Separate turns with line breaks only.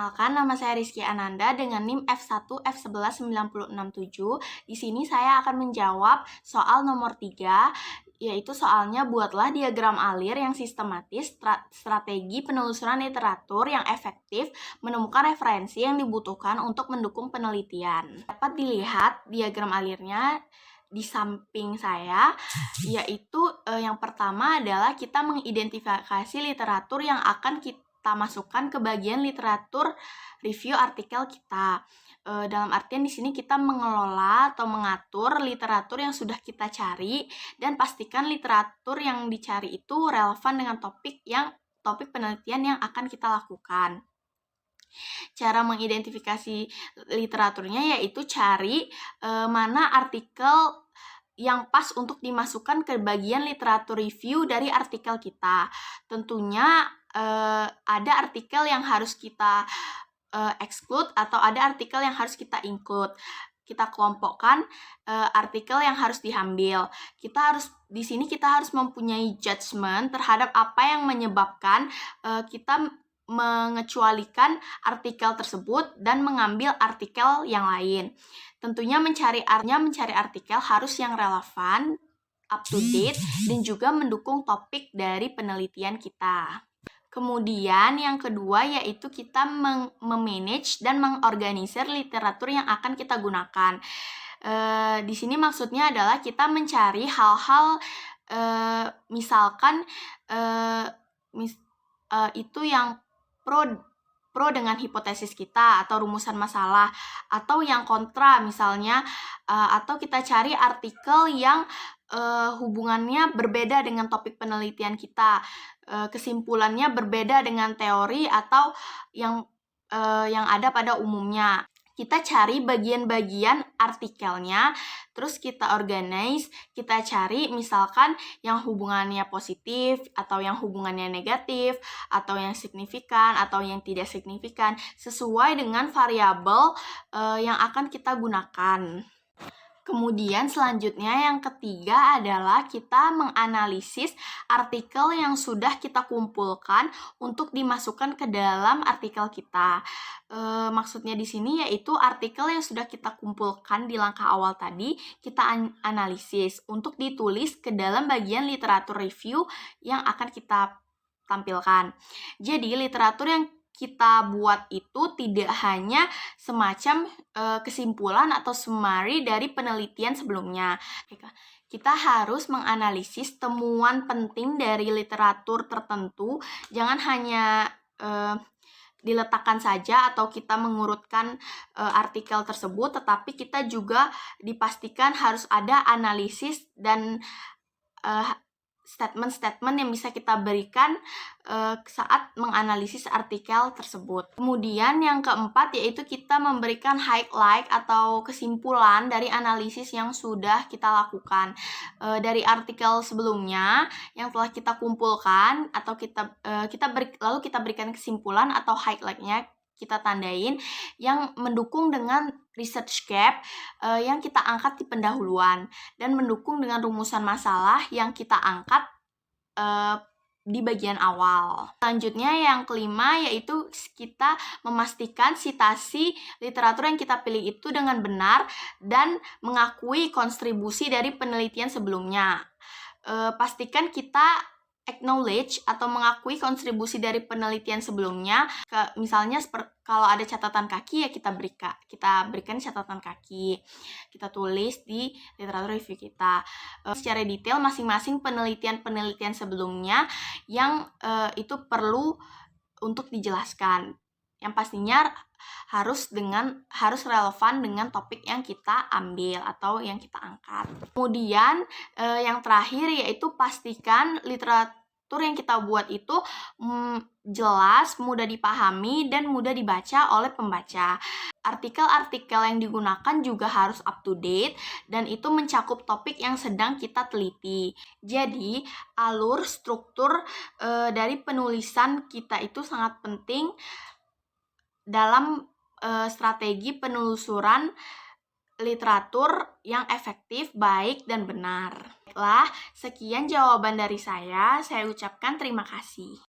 Perkenalkan, nama saya Rizky Ananda dengan NIM F1F119067. Di sini saya akan menjawab soal nomor 3, yaitu soalnya buatlah diagram alir yang sistematis, strategi penelusuran literatur yang efektif, menemukan referensi yang dibutuhkan untuk mendukung penelitian. Dapat dilihat diagram alirnya di samping saya, yaitu yang pertama adalah kita mengidentifikasi literatur yang akan kita masukkan ke bagian literatur review artikel kita. Dalam artian di sini kita mengelola atau mengatur literatur yang sudah kita cari dan pastikan literatur yang dicari itu relevan dengan topik penelitian yang akan kita lakukan. Cara mengidentifikasi literaturnya yaitu cari mana artikel yang pas untuk dimasukkan ke bagian literatur review dari artikel kita. Tentunya ada artikel yang harus kita exclude atau ada artikel yang harus kita include. Kita kelompokkan artikel yang harus diambil. Di sini kita harus mempunyai judgement terhadap apa yang menyebabkan kita mengecualikan artikel tersebut dan mengambil artikel yang lain. Tentunya mencari artikel harus yang relevan, up to date, dan juga mendukung topik dari penelitian kita. Kemudian yang kedua yaitu kita memanage dan mengorganisir literatur yang akan kita gunakan. Di sini maksudnya adalah kita mencari hal-hal misalkan itu yang pro dengan hipotesis kita atau rumusan masalah, atau yang kontra misalnya, atau kita cari artikel yang hubungannya berbeda dengan topik penelitian kita, kesimpulannya berbeda dengan teori atau yang ada pada umumnya. Kita cari bagian-bagian artikelnya, terus kita organize, kita cari misalkan yang hubungannya positif, atau yang hubungannya negatif, atau yang signifikan, atau yang tidak signifikan, sesuai dengan variabel yang akan kita gunakan. Kemudian selanjutnya yang ketiga adalah kita menganalisis artikel yang sudah kita kumpulkan untuk dimasukkan ke dalam artikel kita. Maksudnya di sini yaitu artikel yang sudah kita kumpulkan di langkah awal tadi kita analisis untuk ditulis ke dalam bagian literatur review yang akan kita tampilkan. Jadi literatur yang kita buat itu tidak hanya semacam kesimpulan atau summary dari penelitian sebelumnya. Kita harus menganalisis temuan penting dari literatur tertentu, jangan hanya diletakkan saja atau kita mengurutkan artikel tersebut, tetapi kita juga dipastikan harus ada analisis dan statement-statement yang bisa kita berikan saat menganalisis artikel tersebut. Kemudian yang keempat yaitu kita memberikan highlight atau kesimpulan dari analisis yang sudah kita lakukan dari artikel sebelumnya yang telah kita kumpulkan, atau lalu kita berikan kesimpulan atau highlight-nya kita tandain yang mendukung dengan research gap yang kita angkat di pendahuluan dan mendukung dengan rumusan masalah yang kita angkat di bagian awal. Selanjutnya yang kelima yaitu kita memastikan citasi literatur yang kita pilih itu dengan benar dan mengakui kontribusi dari penelitian sebelumnya. Pastikan kita acknowledge atau mengakui kontribusi dari penelitian sebelumnya. Misalnya kalau ada catatan kaki ya kita berikan catatan kaki. Kita tulis di literatur review kita secara detail masing-masing penelitian sebelumnya yang itu perlu untuk dijelaskan. Yang pastinya harus relevan dengan topik yang kita ambil atau yang kita angkat. Kemudian yang terakhir yaitu pastikan literatur yang kita buat itu jelas, mudah dipahami, dan mudah dibaca oleh pembaca. Artikel-artikel yang digunakan juga harus up to date dan itu mencakup topik yang sedang kita teliti. Jadi alur struktur dari penulisan kita itu sangat penting dalam strategi penelusuran literatur yang efektif, baik, dan benar. Sekian jawaban dari saya ucapkan terima kasih.